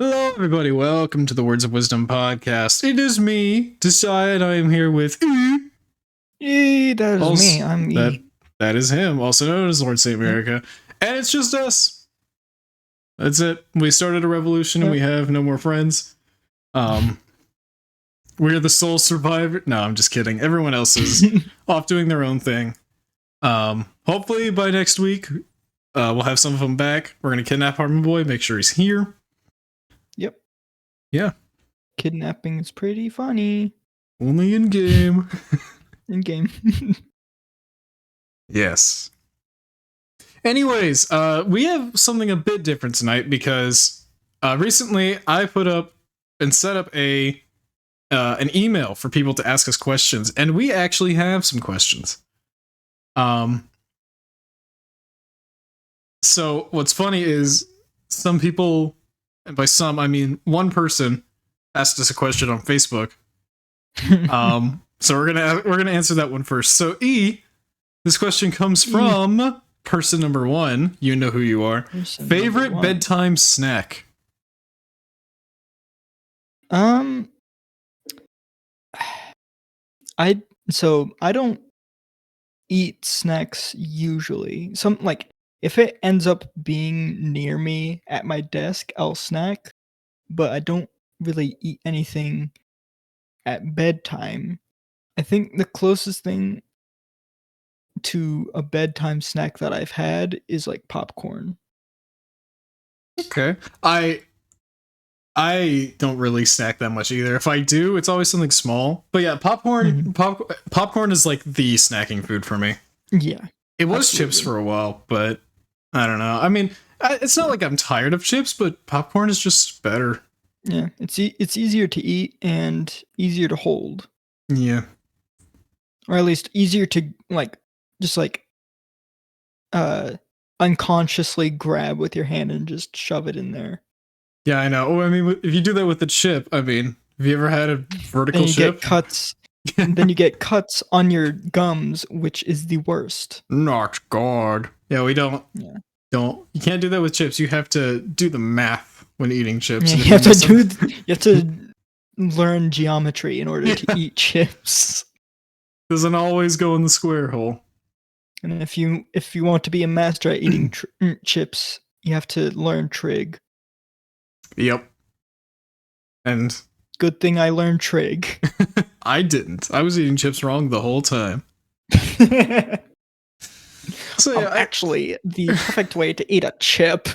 Hello, everybody. Welcome to the Words of Wisdom Podcast. It is me, Decide. I am here with That is me. also, I'm that E. that is him, also known as LordSaintMerica, and it's just us. That's it. We started a revolution, and we have no more friends. We're the sole survivor. No, I'm just kidding. Everyone else is off doing their own thing. Hopefully by next week, we'll have some of them back. We're gonna kidnap Harmon Boy, make sure he's here. Yep. Yeah. Kidnapping is pretty funny. Only in game. In game. Yes. Anyways, we have something a bit different tonight because recently I put up and set up an email for people to ask us questions, and we actually have some questions. So what's funny is some people, and by some I mean one person, asked us a question on Facebook. So we're gonna answer that one first. So this question comes from person number 1. You know who you are. Favorite bedtime snack? I don't eat snacks usually. If it ends up being near me at my desk, I'll snack, but I don't really eat anything at bedtime. I think the closest thing to a bedtime snack that I've had is like popcorn. Okay. I don't really snack that much either. If I do, it's always something small. But yeah, popcorn is like the snacking food for me. Yeah. It was chips for a while, but I don't know. I mean, it's not like I'm tired of chips, but popcorn is just better. Yeah, it's easier to eat and easier to hold. Yeah. Or at least easier to unconsciously grab with your hand and just shove it in there. Yeah, I know. I mean, if you do that with the chip, I mean, have you ever had a vertical chip? Get cuts. Then you get cuts on your gums, which is the worst. Not God. Yeah, we don't. Yeah. You can't do that with chips. You have to do the math when eating chips. Yeah, you have to learn geometry in order to eat chips. Doesn't always go in the square hole. And if you want to be a master at eating chips, you have to learn trig. Yep. And good thing I learned trig. I didn't. I was eating chips wrong the whole time. So yeah, actually, the perfect way to eat a chip.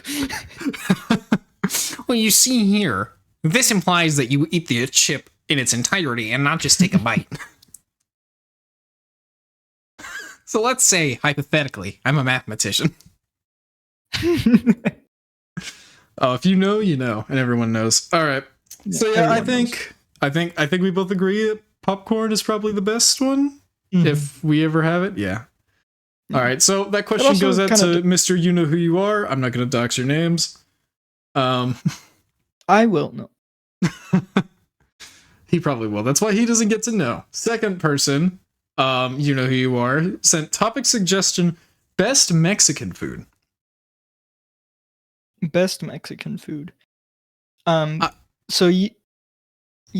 Well, you see here, this implies that you eat the chip in its entirety and not just take a bite. So let's say, hypothetically, I'm a mathematician. Oh, if you know, you know, and everyone knows. All right. Yeah, so yeah, I think we both agree that popcorn is probably the best one if we ever have it. Yeah. All right. So that question goes out to Mr. You Know Who You Are. I'm not going to dox your names. I will know. He probably will. That's why he doesn't get to know. Second person, You Know Who You Are, sent topic suggestion: best Mexican food. Best Mexican food. So you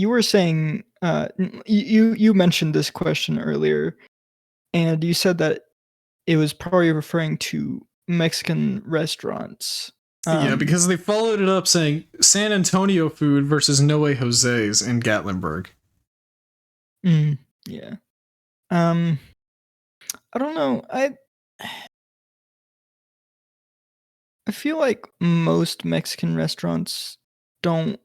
were saying you mentioned this question earlier, and you said that it was probably referring to Mexican restaurants. Yeah, because they followed it up saying San Antonio food versus No Way Jose's in Gatlinburg. Yeah. I don't know. I feel like most Mexican restaurants don't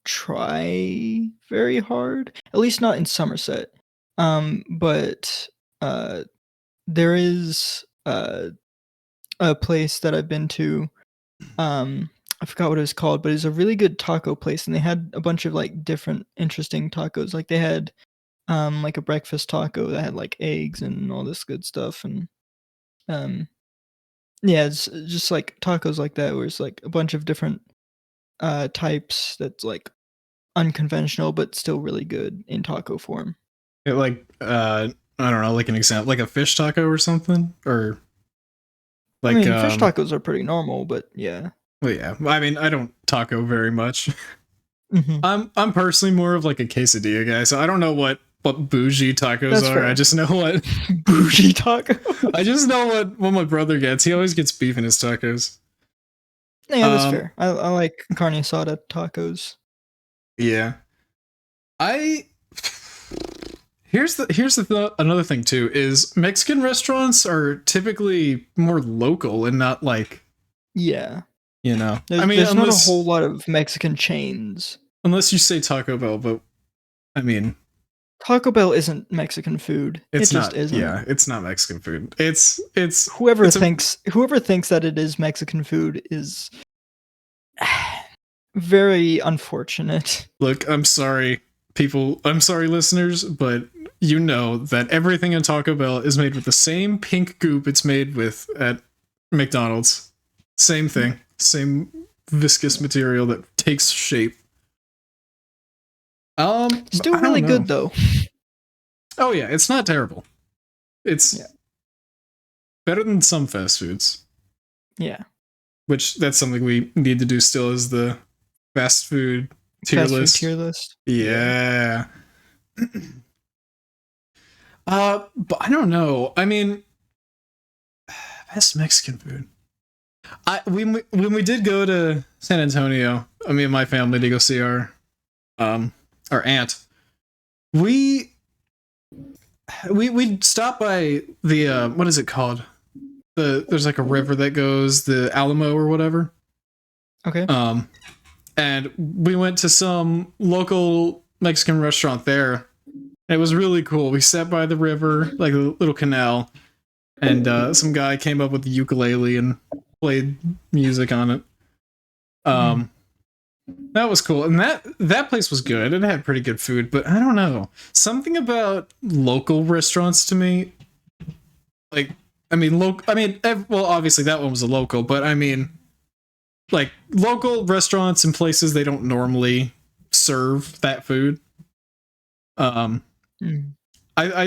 try very hard, at least not in Somerset. But there is a place that I've been to. I forgot what it was called, but it's a really good taco place, and they had a bunch of like different interesting tacos. Like they had like a breakfast taco that had like eggs and all this good stuff, and yeah, it's just like tacos like that, where it's like a bunch of different types that's like unconventional but still really good in taco form. It like I don't know, like an example, like a fish taco or something, or like fish tacos are pretty normal, but yeah. Well, yeah. I mean, I don't taco very much. Mm-hmm. I'm personally more of like a quesadilla guy, so I don't know what bougie tacos That's are. fair. I just know what Bougie taco. I just know what my brother gets. He always gets beef in his tacos. Yeah, that's fair. I like carne asada tacos. Yeah. Another thing too is Mexican restaurants are typically more local and not like, Yeah. There's not a whole lot of Mexican chains. Unless you say Taco Bell, but I mean, Taco Bell isn't Mexican food. It's it just not. isn't. Yeah, it's not Mexican food. It's whoever thinks that it is Mexican food is very unfortunate. Look, I'm sorry, people. I'm sorry, listeners, but you know that everything in Taco Bell is made with the same pink goop it's made with at McDonald's. Same thing. Same viscous material that takes shape. Still really good though. Oh yeah, it's not terrible. It's better than some fast foods. Yeah. Which that's something we need to do still is the fast food tier list. Yeah. But I don't know. I mean, best Mexican food. When we did go to San Antonio, me and my family to go see our aunt. We stopped by the what is it called? There's like a river that goes, the Alamo or whatever. Okay. And we went to some local Mexican restaurant there. It was really cool. We sat by the river, like a little canal, and some guy came up with the ukulele and played music on it. That was cool, and that place was good. It had pretty good food, but I don't know, something about local restaurants to me, like well, obviously that one was a local, but I mean, like local restaurants and places they don't normally serve that food. I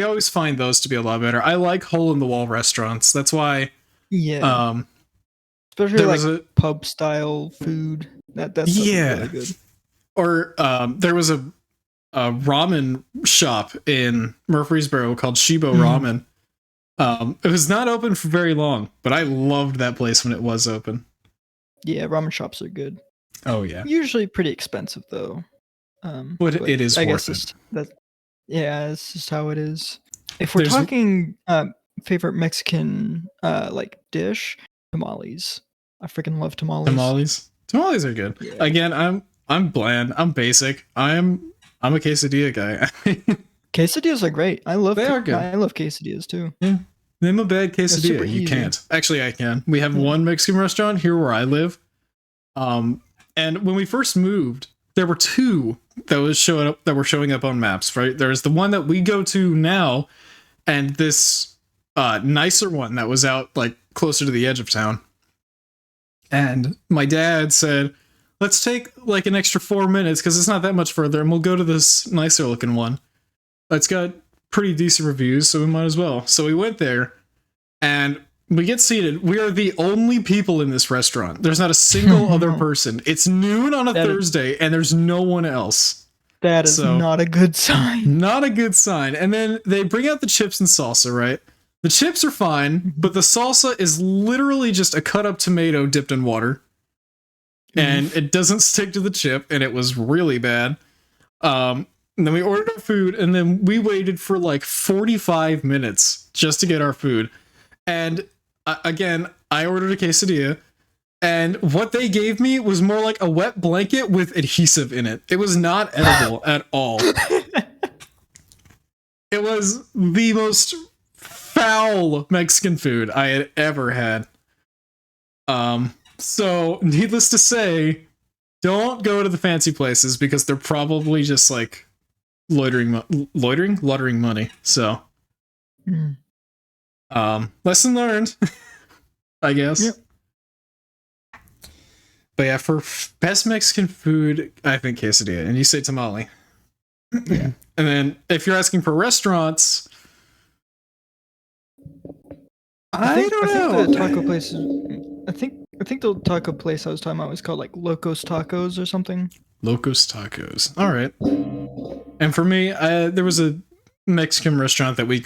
always find those to be a lot better. I like hole in the wall restaurants. That's why. Yeah. Especially like pub style food. That's really good. Or there was a ramen shop in Murfreesboro called Shibo Ramen. It was not open for very long, but I loved that place when it was open. Yeah, ramen shops are good. Oh yeah. Usually pretty expensive though. But it is worth it. It's just how it is. If we're talking favorite Mexican like dish, tamales. I freaking love tamales. Tamales are good. Yeah. Again, I'm bland. I'm basic. I'm a quesadilla guy. Quesadillas are great. They are good. I love quesadillas too. Yeah. Name a bad quesadilla. You can't. Actually, I can. We have one Mexican restaurant here where I live. And when we first moved, there were two that were showing up on maps, right? There's the one that we go to now, and this nicer one that was out like closer to the edge of town. And my dad said, let's take like an extra 4 minutes because it's not that much further, and we'll go to this nicer looking one. It's got pretty decent reviews, so we might as well. So we went there, and we get seated. We are the only people in this restaurant. There's not a single other person. It's noon on a Thursday, and there's no one else. That is not a good sign. Not a good sign. And then they bring out the chips and salsa, right? The chips are fine, but the salsa is literally just a cut up tomato dipped in water. And it doesn't stick to the chip, and it was really bad. And then we ordered our food, and then we waited for like 45 minutes just to get our food. And again, I ordered a quesadilla, and what they gave me was more like a wet blanket with adhesive in it. It was not edible at all. It was the most foul Mexican food I had ever had. So needless to say, don't go to the fancy places because they're probably just like laundering money. So, lesson learned, I guess. Yep. But yeah, for best Mexican food, I think quesadilla, and you say tamale. Yeah. And then if you're asking for restaurants, I don't know. The taco places. I think I think the taco place I was talking about was called like Locos Tacos or something. Locos Tacos. All right. And for me, there was a Mexican restaurant that I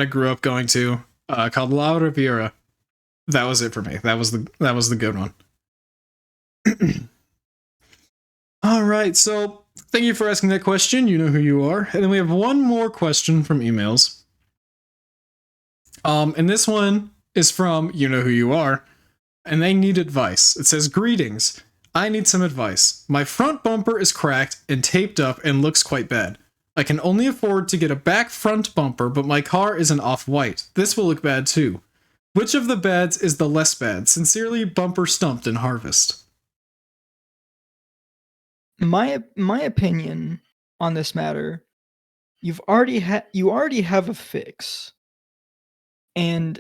grew up going to, called La Riviera. That was it for me. That was the good one. All right. So thank you for asking that question. You know who you are. And then we have one more question from emails. And this one is from You Know Who You Are, and they need advice. It says, "Greetings. I need some advice. My front bumper is cracked and taped up and looks quite bad. I can only afford to get a back front bumper, but my car is an off-white. This will look bad too. Which of the bads is the less bad? Sincerely, Bumper Stumped in Harvest." My opinion on this matter, you already have a fix. And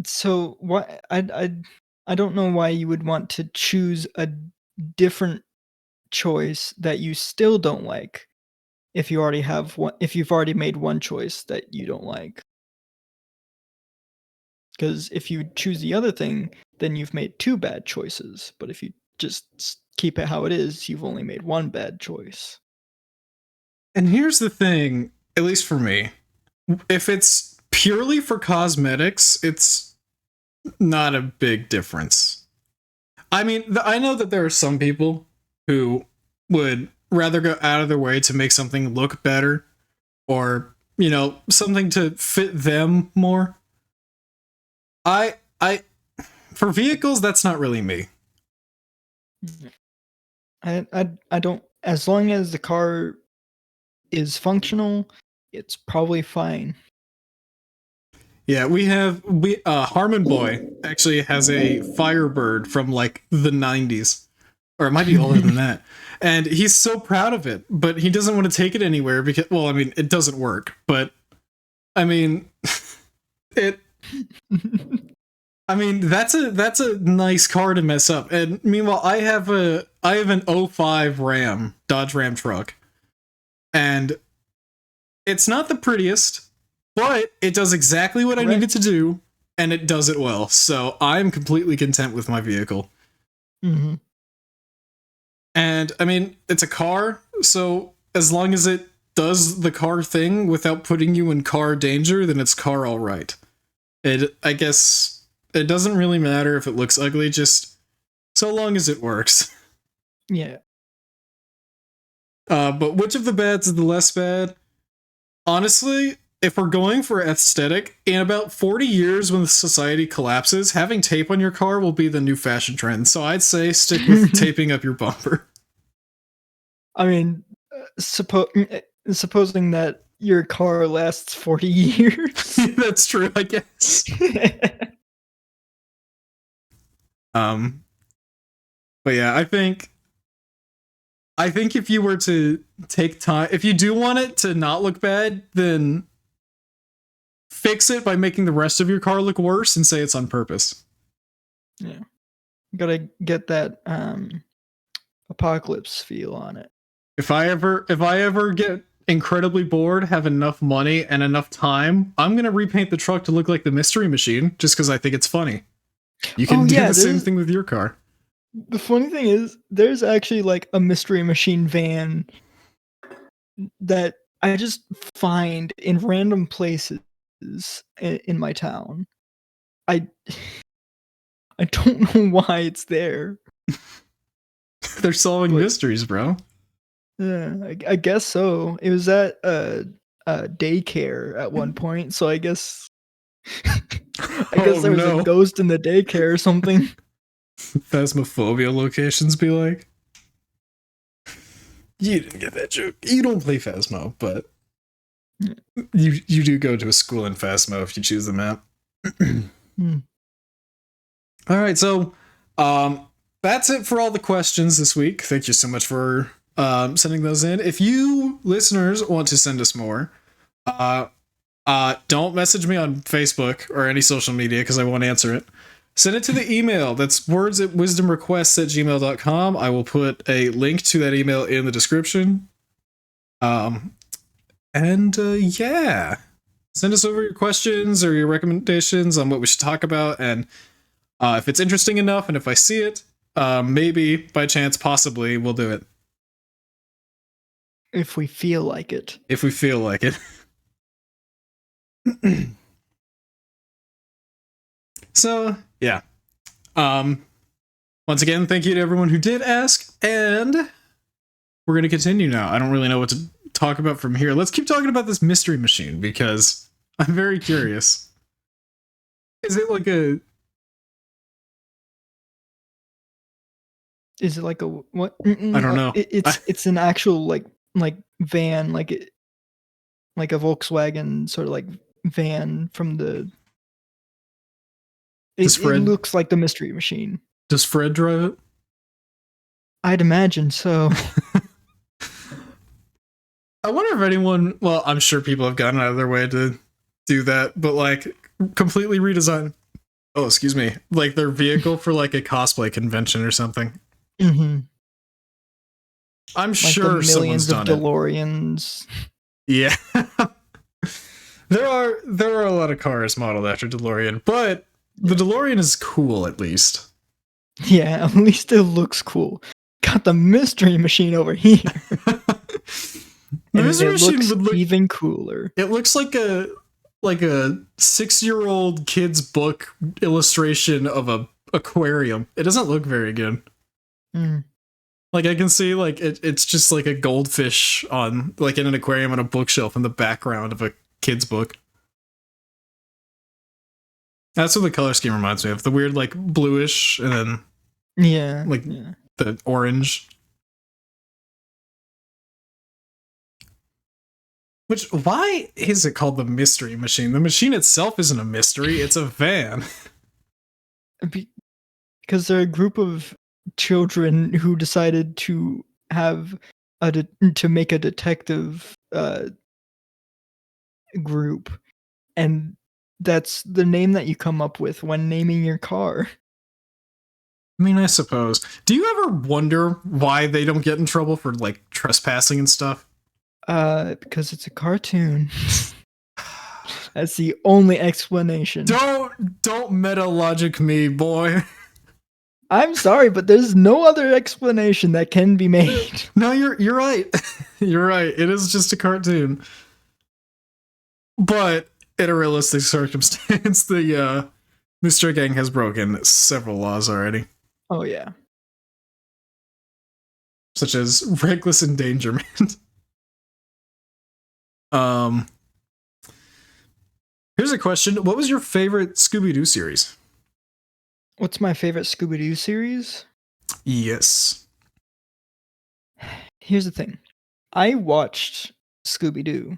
so what I don't know why you would want to choose a different choice that you still don't like if you've already made one choice that you don't like. Because if you choose the other thing, then you've made two bad choices. But if you just keep it how it is, you've only made one bad choice. And here's the thing, at least for me, if it's purely for cosmetics, it's not a big difference. I mean, I know that there are some people who would rather go out of their way to make something look better, or, you know, something to fit them more. For vehicles, that's not really me. I don't, as long as the car is functional, it's probably fine. Yeah, Harmon Boy actually has a Firebird from like the 90s, or it might be older than that. And he's so proud of it, but he doesn't want to take it anywhere because, well, I mean, it doesn't work, but I mean, I mean, that's a nice car to mess up. And meanwhile, I have an 05 Ram, Dodge Ram truck. And it's not the prettiest, but it does exactly what I need it to do, and it does it well. So I'm completely content with my vehicle. Mm-hmm. And I mean, it's a car, so as long as it does the car thing without putting you in car danger, then it's car all right. I guess it doesn't really matter if it looks ugly, just so long as it works. Yeah. But which of the bads is the less bad? Honestly, if we're going for aesthetic, in about 40 years when the society collapses, having tape on your car will be the new fashion trend. So I'd say stick with taping up your bumper. I mean, supposing that your car lasts 40 years. That's true, I guess. But yeah, I think if you were to take time, if you do want it to not look bad, then fix it by making the rest of your car look worse and say it's on purpose. Yeah. Gotta get that apocalypse feel on it. If I ever get incredibly bored, have enough money and enough time, I'm gonna repaint the truck to look like the Mystery Machine just because I think it's funny. You can do the same thing with your car. The funny thing is, there's actually like a Mystery Machine van that I just find in random places in my town. I don't know why it's there. They're solving mysteries, bro. Yeah, I guess so. It was at a daycare at one point, so I guess there was a ghost in the daycare or something. Phasmophobia locations be like. You didn't get that joke. You don't play Phasmo, but you do go to a school in Phasmo if you choose the map. All right, so that's it for all the questions this week. Thank you so much for sending those in. If you listeners want to send us more, don't message me on Facebook or any social media because I won't answer it. Send it to the email. That's wordsatwisdomrequests@gmail.com. I will put a link to that email in the description. Yeah. send us over your questions or your recommendations on what we should talk about, and if it's interesting enough, and if I see it, maybe by chance, possibly, we'll do it. If we feel like it. If we feel like it. So, yeah. Once again, thank you to everyone who did ask, and we're going to continue now. I don't really know what to talk about from here. Let's keep talking about this mystery machine, because I'm very curious. Is it like a... Is it like a what? I don't know. It's an actual like van, like a Volkswagen sort of like van from the... It looks like the mystery machine. Does Fred drive it? I'd imagine so. I wonder if anyone... Well, I'm sure people have gone out of their way to do that, but like completely redesign... Oh, excuse me. Like their vehicle for like a cosplay convention or something. Mm-hmm. I'm like sure someone's done it. DeLoreans. Yeah. There are a lot of cars modeled after DeLorean, but the DeLorean is cool at least. Yeah, at least it looks cool. Got the mystery machine over here. The mystery machine would look even cooler. It looks like a 6-year-old kid's book illustration of a aquarium. It doesn't look very good. Mm. Like I can see like it's just like a goldfish on like in an aquarium on a bookshelf in the background of a kid's book. That's what the color scheme reminds me of. The weird like bluish and then the orange. Which, why is it called the mystery machine? The machine itself isn't a mystery, it's a van. Because they're a group of children who decided to have to make a detective group, and that's the name that you come up with when naming your car. I mean, I suppose. Do you ever wonder why they don't get in trouble for like trespassing and stuff? Because it's a cartoon. That's the only explanation. Don't meta logic me, boy. I'm sorry, but there's no other explanation that can be made. No, you're right. You're right. It is just a cartoon. But in a realistic circumstance, the Mr. Gang has broken several laws already. Oh yeah. Such as reckless endangerment. Here's a question. What was your favorite Scooby-Doo series? What's my favorite Scooby-Doo series? Yes. Here's the thing. I watched Scooby-Doo,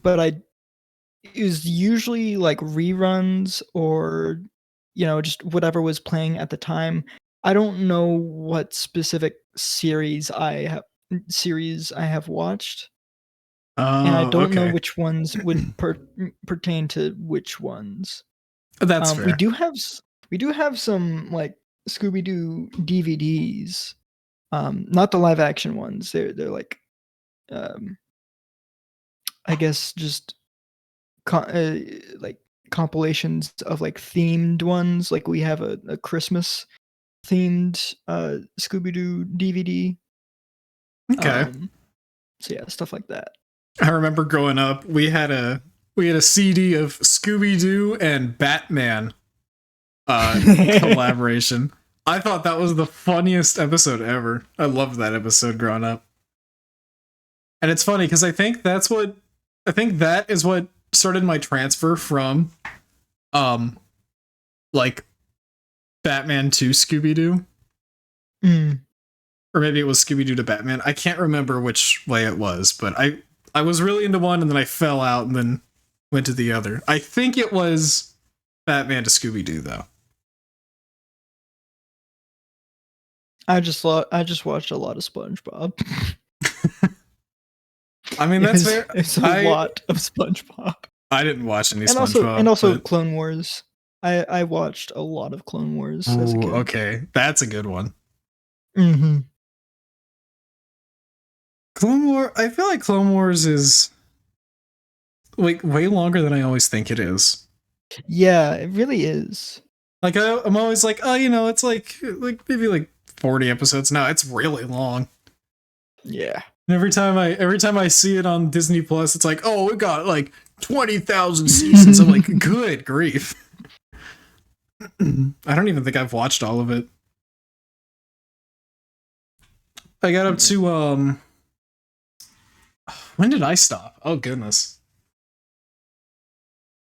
but it was usually like reruns or, just whatever was playing at the time. I don't know what specific series I have watched. And I don't know which ones would pertain to which ones. That's fair. We do have some like Scooby-Doo DVDs. Not the live action ones. They're like I guess just like compilations of like themed ones. Like we have a Christmas themed Scooby-Doo DVD. Okay. So yeah, stuff like that. I remember growing up, we had a CD of Scooby-Doo and Batman collaboration. I thought that was the funniest episode ever. I loved that episode growing up. And it's funny because I think that is what started my transfer from like Batman to Scooby-Doo. Or maybe it was Scooby-Doo to Batman. I can't remember which way it was, but I was really into one and then I fell out and then went to the other. I think it was Batman to Scooby-Doo though. I just watched a lot of SpongeBob. I mean, that's fair. It's a lot of SpongeBob. I didn't watch any SpongeBob. And also Clone Wars. I watched a lot of Clone Wars as a kid. Okay, that's a good one. Mm-hmm. Clone Wars. I feel like Clone Wars is like way longer than I always think it is. Yeah, it really is. Like I'm always like, oh, it's like maybe like 40 episodes. No, it's really long. Yeah. And every time I see it on Disney Plus, it's like, oh, it got like 20,000 seasons. I'm like, good grief. I don't even think I've watched all of it. I got up to when did I stop? Oh goodness.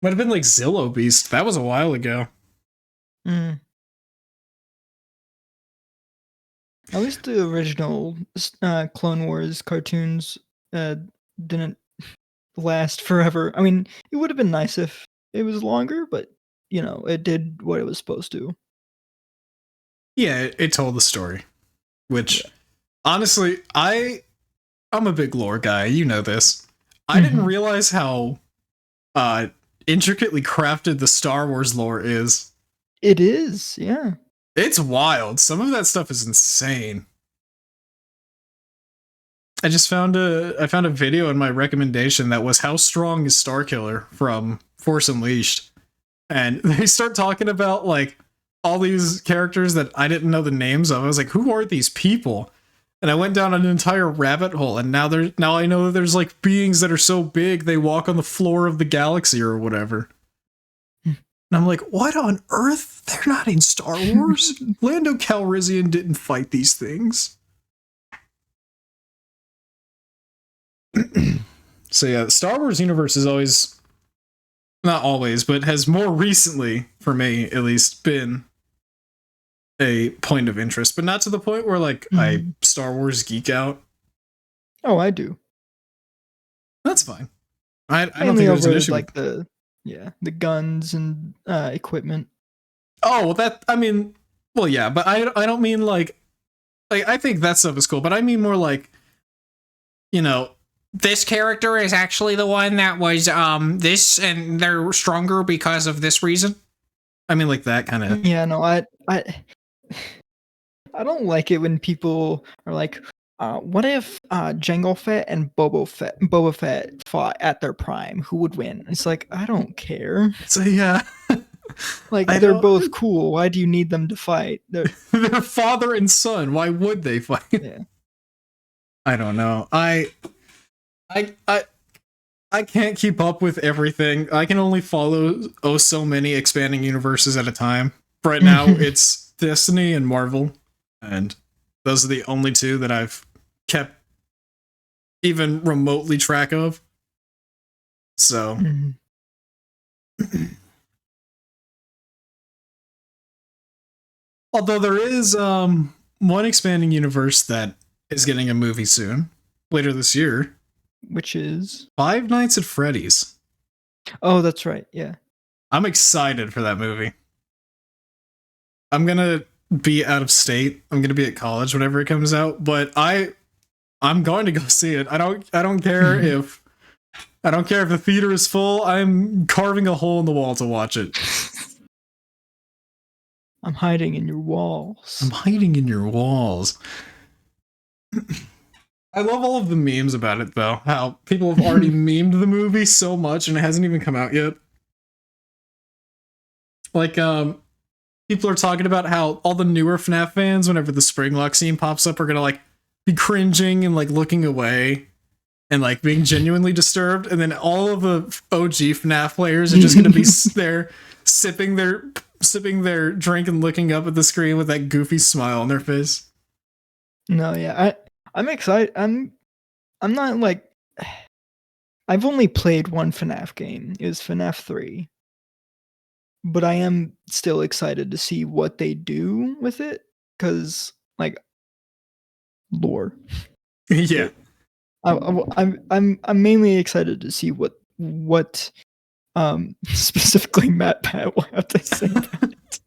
Might have been like Zillow Beast. That was a while ago. At least the original Clone Wars cartoons didn't last forever. I mean, it would have been nice if it was longer, but it did what it was supposed to. Yeah, it told the story. Which, honestly, I'm a big lore guy. You know this. I didn't realize how intricately crafted the Star Wars lore is. It is, yeah. It's wild. Some of that stuff is insane. I found a video in my recommendation that was how strong is Starkiller from Force Unleashed. And they start talking about like all these characters that I didn't know the names of. I was like, who are these people? And I went down an entire rabbit hole, and now I know that there's like beings that are so big they walk on the floor of the galaxy or whatever. And I'm like, what on earth? They're not in Star Wars. Lando Calrissian didn't fight these things. So yeah, the Star Wars universe is always, not always, but has more recently, for me at least, been a point of interest, but not to the point where like I Star Wars geek out. Oh, I do. That's fine. I don't think there's an issue like the guns and equipment. Oh, well, well, yeah, but I don't mean like I think that stuff is cool, but I mean more like, this character is actually the one that was this, and they're stronger because of this reason. I mean, like that kind of. Yeah, no, I don't like it when people are like, what if Jango Fett and Boba Fett fought at their prime? Who would win? It's like, I don't care. So yeah. Like, they're both cool. Why do you need them to fight? They're father and son. Why would they fight? Yeah. I don't know. I can't keep up with everything. I can only follow so many expanding universes at a time. Right now, it's Destiny and Marvel, and those are the only two that I've kept even remotely track of. So. Although there is one expanding universe that is getting a movie soon, later this year. Which is? Five Nights at Freddy's. Oh, that's right, yeah. I'm excited for that movie. I'm gonna be out of state. I'm gonna be at college whenever it comes out, but I'm going to go see it. I don't care if the theater is full. I'm carving a hole in the wall to watch it. I'm hiding in your walls. I'm hiding in your walls. I love all of the memes about it, though. How people have already memed the movie so much and it hasn't even come out yet. Like, people are talking about how all the newer FNAF fans, whenever the Springlock scene pops up, are gonna, like, be cringing and, like, looking away and, like, being genuinely disturbed. And then all of the OG FNAF players are just gonna be there sipping their drink and looking up at the screen with that goofy smile on their face. No, yeah, I'm excited. I'm not like, I've only played one FNAF game. It was FNAF 3. But I am still excited to see what they do with it, because like lore. Yeah. I'm mainly excited to see what specifically Matt Pat will have to say about it.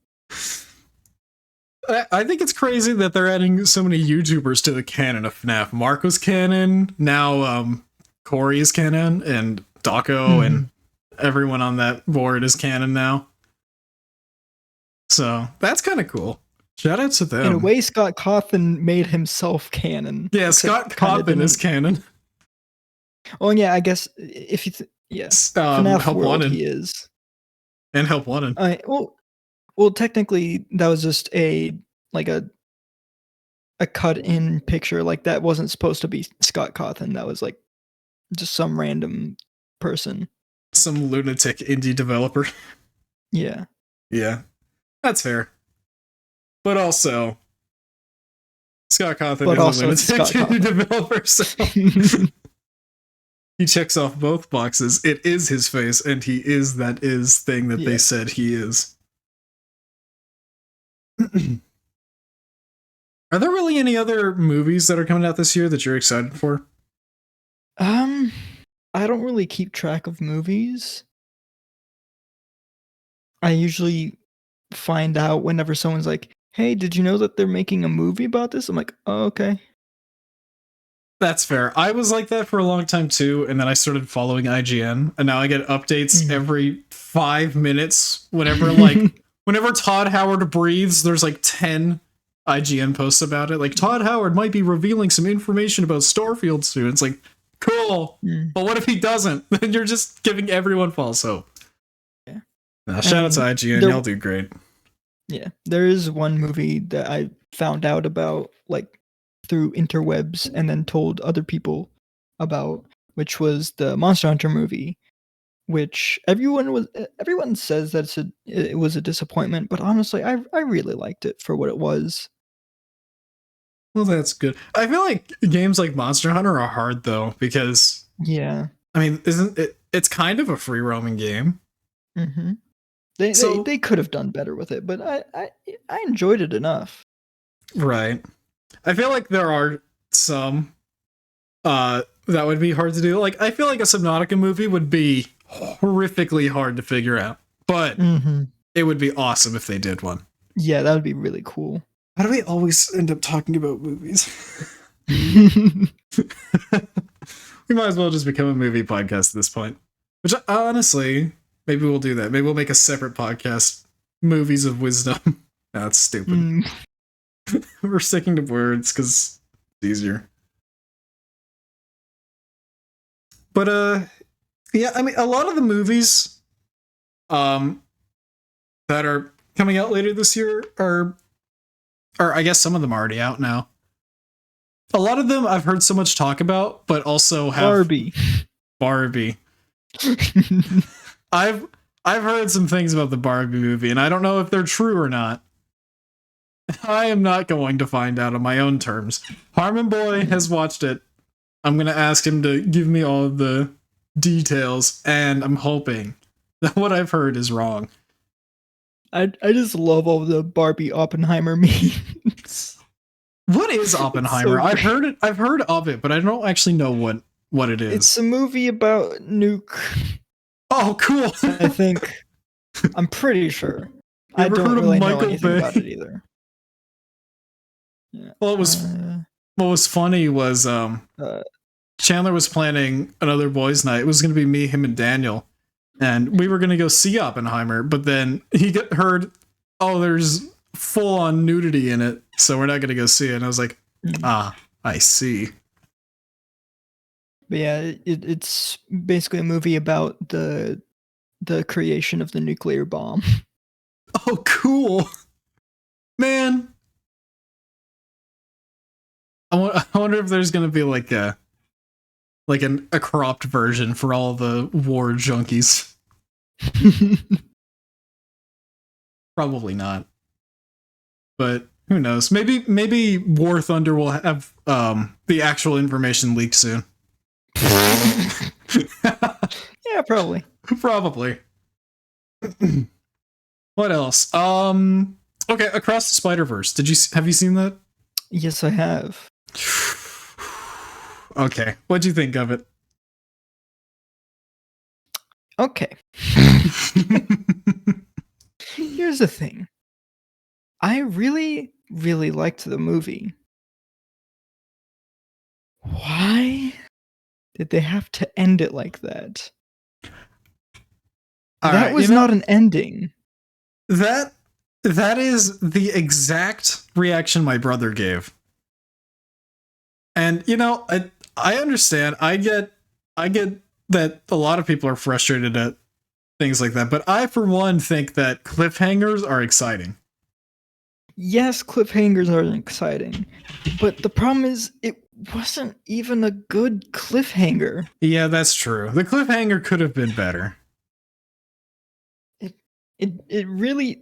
I think it's crazy that they're adding so many YouTubers to the canon of FNAF. Mark was canon, now Corey is canon, and Dawko and everyone on that board is canon now. So that's kind of cool. Shout out to them. In a way, Scott Cawthon made himself canon. Yeah, Scott Cawthon is canon. Oh, yeah, I guess if Yes. FNAF Help World Wanted. he is. And Help Wanted. Well, technically, that was just a cut-in picture. Like, that wasn't supposed to be Scott Cawthon. That was, like, just some random person. Some lunatic indie developer. Yeah. Yeah. That's fair. But also, Scott Cawthon is a lunatic indie developer, so... He checks off both boxes. It is his face, and he is that is thing that they said he is. Are there really any other movies that are coming out this year that you're excited for? I don't really keep track of movies. I usually find out whenever someone's like, "Hey, did you know that they're making a movie about this?" I'm like, "Oh, okay." That's fair. I was like that for a long time too, and then I started following IGN, and now I get updates every 5 minutes. Whenever Todd Howard breathes, there's like 10 IGN posts about it. Like, Todd Howard might be revealing some information about Starfield soon. It's like, cool. But what if he doesn't? Then you're just giving everyone false hope. Yeah. Shout out to IGN. Y'all do great. Yeah. There is one movie that I found out about, like, through interwebs and then told other people about, which was the Monster Hunter movie, which everyone says that it was a disappointment, but honestly, I really liked it for what it was. Well, that's good. I feel like games like Monster Hunter are hard though, because I mean, isn't it? It's kind of a free roaming game. Mm-hmm. They could have done better with it, but I enjoyed it enough. Right. I feel like there are some that would be hard to do. Like, I feel like a Subnautica movie would be horrifically hard to figure out, but it would be awesome if they did one. Yeah, that would be really cool. How do we always end up talking about movies? We might as well just become a movie podcast at this point. Which, honestly, maybe we'll do that. Maybe we'll make a separate podcast, Movies of Wisdom. That's stupid. We're sticking to words because it's easier. But yeah, I mean, a lot of the movies that are coming out later this year are, or I guess some of them are already out now. A lot of them I've heard so much talk about, but also have Barbie. I've heard some things about the Barbie movie, and I don't know if they're true or not. I am not going to find out on my own terms. Harmon Boy has watched it. I'm going to ask him to give me all of the details, and I'm hoping that what I've heard is wrong. I just love all the Barbie Oppenheimer memes. What is Oppenheimer? I've heard of it, but I don't actually know what it is. It's a movie about nuke. Oh, cool. I think. I'm pretty sure. I don't really know anything about it either. Yeah. Well, what was funny was Chandler was planning another boys' night. It was going to be me, him, and Daniel, and we were going to go see Oppenheimer. But then he heard, oh, there's full-on nudity in it, so we're not going to go see it. And I was like, I see. But yeah, it's basically a movie about the creation of the nuclear bomb. Oh, cool, man. I wonder if there's going to be like a cropped version for all the war junkies. Probably not. But who knows? Maybe War Thunder will have the actual information leaked soon. Yeah, probably. Probably. What else? Okay, Across the Spider-Verse. Have you seen that? Yes, I have. Okay, what'd you think of it? Okay. Here's the thing. I really, really liked the movie. Why did they have to end it like that? That was not an ending. That is the exact reaction my brother gave. And I understand. I get that a lot of people are frustrated at things like that, but I, for one, think that cliffhangers are exciting. Yes, cliffhangers are exciting, but the problem is it wasn't even a good cliffhanger. Yeah, that's true. The cliffhanger could have been better. It really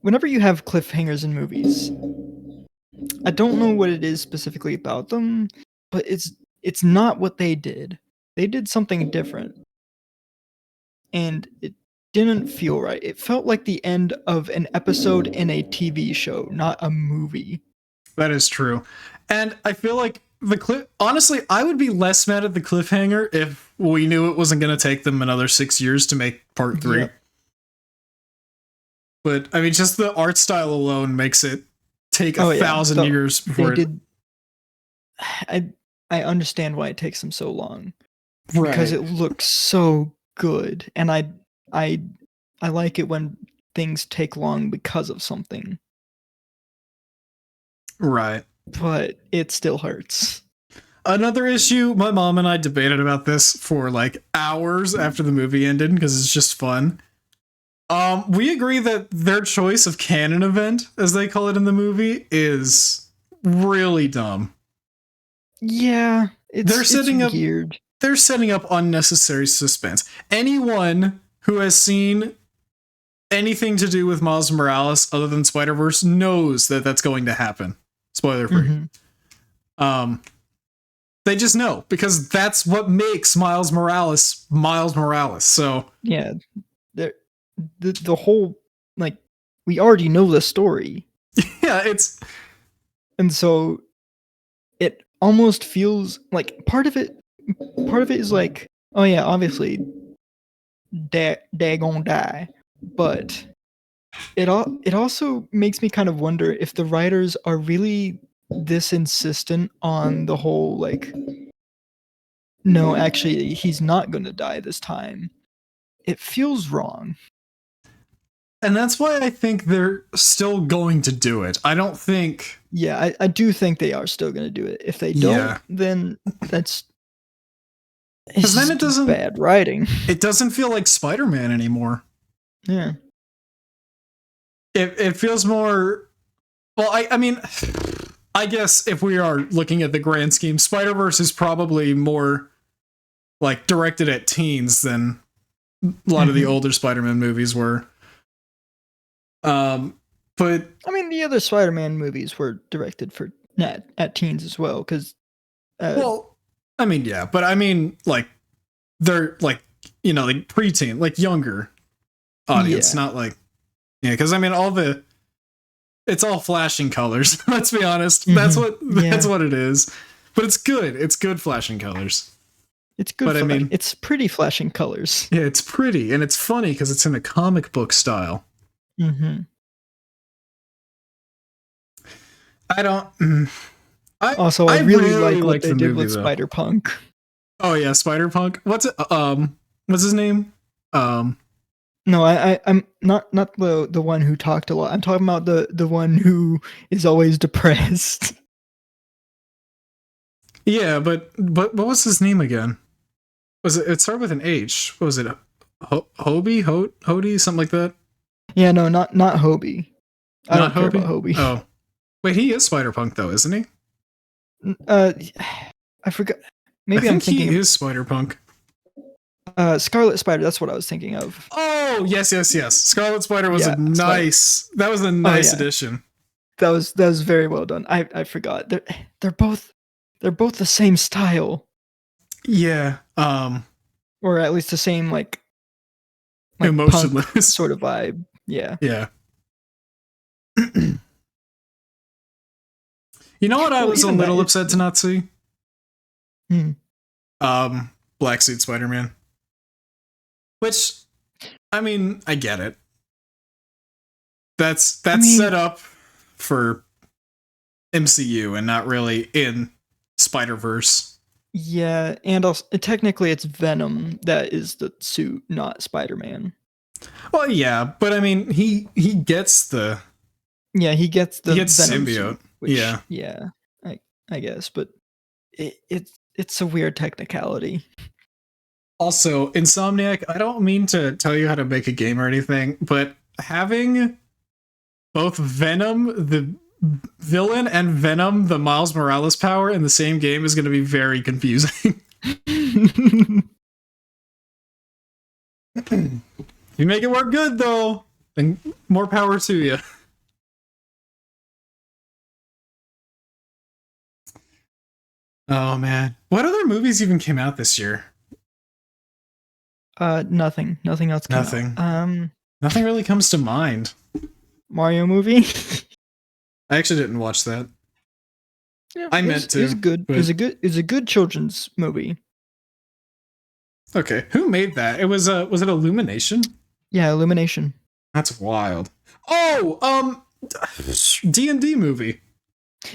whenever you have cliffhangers in movies, I don't know what it is specifically about them, but it's not what they did. They did something different. And it didn't feel right. It felt like the end of an episode in a TV show, not a movie. That is true. And I feel like honestly, I would be less mad at the cliffhanger if we knew it wasn't going to take them another 6 years to make part 3. Yep. But I mean, just the art style alone makes it take 1,000 years before I understand why it takes them so long. Right. Because it looks so good. And I like it when things take long because of something. Right. But it still hurts. Another issue, my mom and I debated about this for like hours after the movie ended because it's just fun. We agree that their choice of canon event, as they call it in the movie, is really dumb. Yeah, they're setting up weird. They're setting up unnecessary suspense. Anyone who has seen anything to do with Miles Morales other than Spider-Verse knows that that's going to happen. Spoiler free. Mm-hmm. They just know because that's what makes Miles Morales Miles Morales. So yeah, the whole, like, we already know the story. Yeah, and so it almost feels like part of it is like, oh yeah, obviously they gonna die, but it also makes me kind of wonder if the writers are really this insistent on the whole, like, no, actually he's not gonna die this time. It feels wrong. And that's why I think they're still going to do it. I don't think... Yeah, I do think they are still going to do it. If they don't, then that's... Because then it doesn't... bad writing. It doesn't feel like Spider-Man anymore. Yeah. It feels more... Well, I mean... I guess if we are looking at the grand scheme, Spider-Verse is probably more like directed at teens than a lot of the older Spider-Man movies were. But I mean, the other Spider-Man movies were directed for at teens as well, because well, I mean, yeah, but I mean, like, they're like, you know, like preteen, like younger audience, not like, yeah, because I mean, it's all flashing colors. Let's be honest, that's what it is. But it's good. It's good flashing colors. It's good. But I mean, it's pretty flashing colors. Yeah, it's pretty and it's funny because it's in a comic book style. Mm-hmm. I really like what they did with Spider-Punk. Oh yeah, Spider-Punk. What's his name? No, I'm not the one who talked a lot. I'm talking about the one who is always depressed. Yeah, but what was his name again? Was it started with an H? What was it? Hobie? Hody? Something like that? Yeah, no, not Hobie. I don't care about Hobie. Oh. Wait, he is Spider-Punk though, isn't he? I forgot. Maybe I'm thinking he is Spider-Punk. Scarlet Spider, that's what I was thinking of. Oh, yes. Scarlet Spider was that was a nice addition. That was very well done. I forgot. They're both the same style. Yeah. Or at least the same like emotionless punk sort of vibe. Yeah. Yeah. You know what I was a little upset to not see? Black Suit Spider-Man. Which, I mean, I get it. That's set up for MCU and not really in Spider-Verse. Yeah, and also, technically it's Venom that is the suit, not Spider-Man. Well, yeah, but I mean, he gets the... Yeah, he gets the symbiote. Suit, which, yeah, I guess, but it's it's a weird technicality. Also, Insomniac, I don't mean to tell you how to make a game or anything, but having both Venom, the villain, and Venom, the Miles Morales power, in the same game is going to be very confusing. You make it work good, though, and more power to you. Oh, man. What other movies even came out this year? Nothing else came Nothing. out. Nothing really comes to mind. Mario movie. I actually didn't watch that. Yeah, I meant to. It's good. but- It's a good children's movie. Okay, who made that? It was it Illumination? Yeah, Illumination. That's wild. Oh, D&D movie.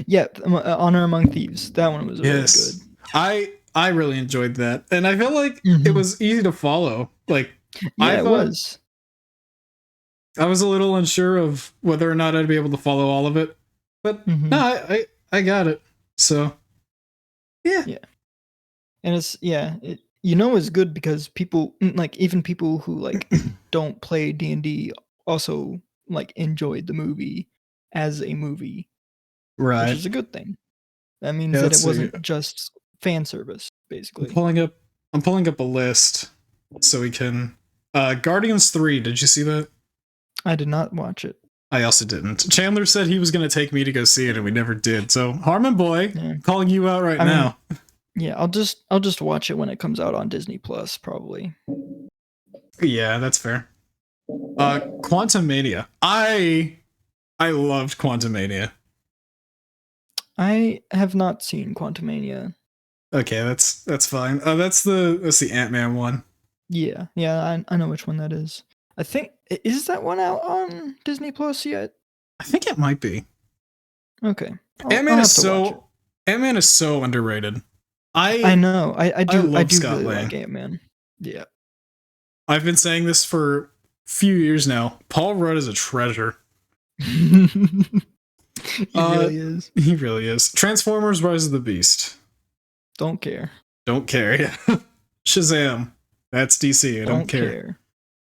Yeah, Honor Among Thieves. That one was really Yes. good. I really enjoyed that. And I feel like Mhm. it was easy to follow. Like Yeah, it thought- was. I was a little unsure of whether or not I'd be able to follow all of it. But Mhm. no, I got it. So yeah. And it's it's good because people like even people who like don't play D&D also like enjoyed the movie as a movie, which Right. is a good thing. That means Yeah, that let's it see. wasn't just fan service, I'm basically. pulling up a list so we can Guardians 3, did you see that? I did not watch it. I also didn't. Chandler said he was going to take me to go see it, and we never did. So, Harmon Boy, Yeah. calling you out right I mean- now. Yeah, I'll just watch it when it comes out on Disney Plus, probably. Yeah, that's fair. Quantum Mania. I loved Quantum Mania. I have not seen Quantumania. Okay, that's fine. That's the Ant-Man one. Yeah, I know which one that is. I think is that one out on Disney Plus yet? I think it might be. Okay, Ant-Man I'll is have to watch it. Ant-Man is so underrated. I know. I do love do Scott really Lang. like Ant-Man. Yeah. I've been saying this for a few years now. Paul Rudd is a treasure. He really is. He really is. Transformers: Rise of the Beast. Don't care. Don't care. Yeah. Shazam. That's DC. I don't care.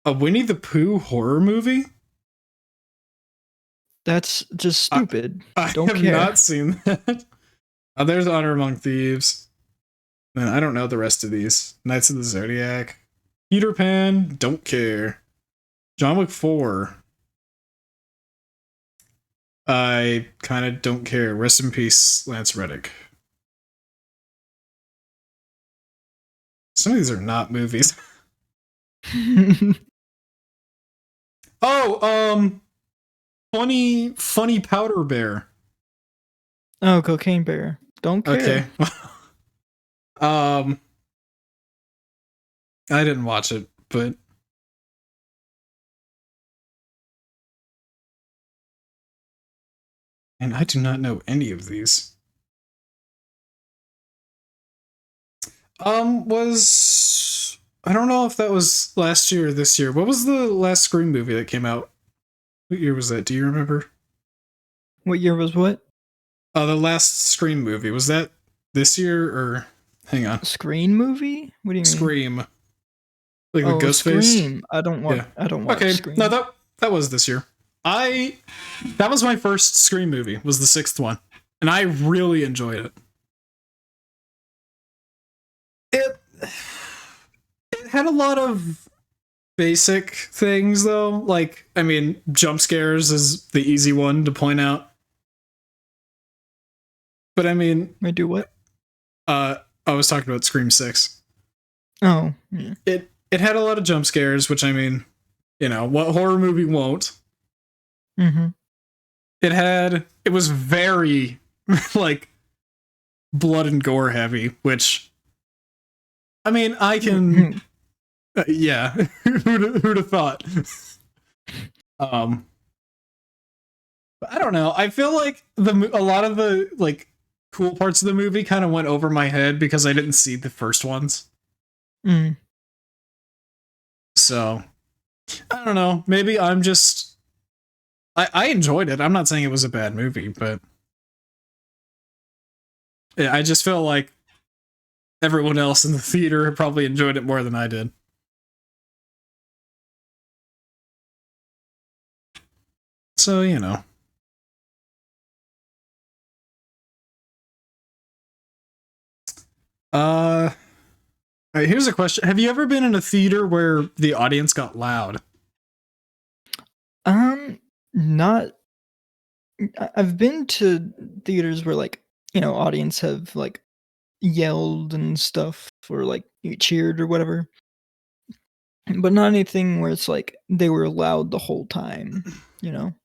A Winnie the Pooh horror movie? That's just stupid. I Don't have care. not seen that. There's Honor Among Thieves. Man, I don't know the rest of these. Knights of the Zodiac. Peter Pan. Don't care. John Wick 4. I kind of don't care. Rest in peace, Lance Reddick. Some of these are not movies. Oh, funny Powder Bear. Oh, Cocaine Bear. Don't care. Okay. I didn't watch it, but and I do not know any of these. Was I don't know if that was last year or this year. What was the last Scream movie that came out? What year was that? Do you remember? What year was what? The last Scream movie. Was that this year or hang on. Screen movie? What do you mean? Scream. Like Oh, with Ghostface? Scream. I don't watch. Yeah. I don't watch Okay. Scream. No, that was this year. That was my first Scream movie, was the 6th one. And I really enjoyed it. It had a lot of basic things though. Like, I mean, jump scares is the easy one to point out. But I mean, Wait, do what? I was talking about Scream 6. Oh, yeah. It had a lot of jump scares, which I mean, you know, what horror movie won't? Mm-hmm. It was very like blood and gore heavy, which I mean, I can yeah, who'd have thought? But I don't know. I feel like a lot of the like cool parts of the movie kind of went over my head because I didn't see the first ones. Mm. So I don't know. Maybe I'm just I enjoyed it. I'm not saying it was a bad movie, but yeah, I just feel like everyone else in the theater probably enjoyed it more than I did. So, you know. All right, here's a question. Have you ever been in a theater where the audience got loud? Not. I've been to theaters where, like, audience have, like, yelled and stuff, or, like, cheered or whatever. But not anything where it's like they were loud the whole time,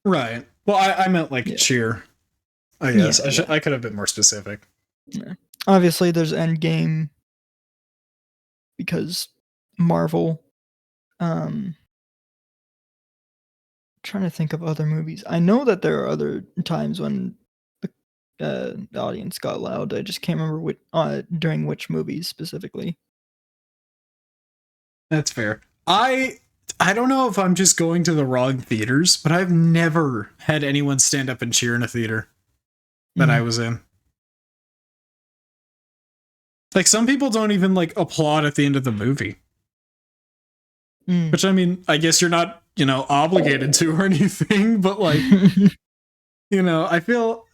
Right. Well, I meant like cheer. I guess I could have been more specific. Yeah. Obviously, there's Endgame because Marvel. Trying to think of other movies. I know that there are other times when the audience got loud. I just can't remember during which movies specifically. That's fair. I don't know if I'm just going to the wrong theaters, but I've never had anyone stand up and cheer in a theater that I was in. Like, some people don't even, like, applaud at the end of the movie. Which, I mean, I guess you're not, obligated to or anything, but, like, I feel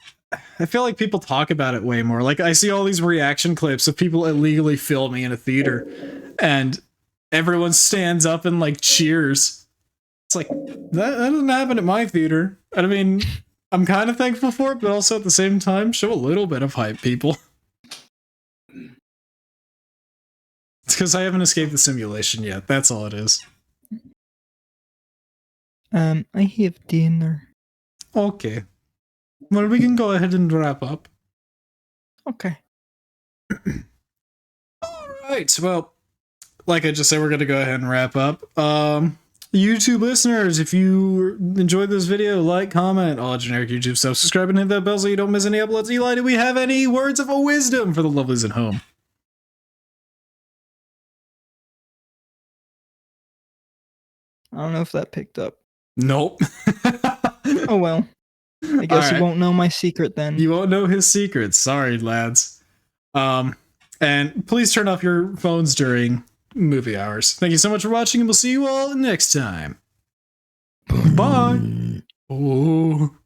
like people talk about it way more. Like, I see all these reaction clips of people illegally filming in a theater, and everyone stands up and, like, cheers. It's like, that doesn't happen at my theater. And I mean, I'm kind of thankful for it, but also at the same time, show a little bit of hype, people. It's because I haven't escaped the simulation yet. That's all it is. I have dinner. Okay. Well, we can go ahead and wrap up. Okay. All right. Well, like I just said, we're going to go ahead and wrap up. YouTube listeners, if you enjoyed this video, like, comment, all generic YouTube stuff, subscribe and hit that bell so you don't miss any uploads. Eli, do we have any words of wisdom for the lovelies at home? I don't know if that picked up. Nope. Oh well. I guess you won't know my secret then. You won't know his secrets. Sorry, lads. And please turn off your phones during movie hours. Thank you so much for watching, and we'll see you all next time. Bye. Oh.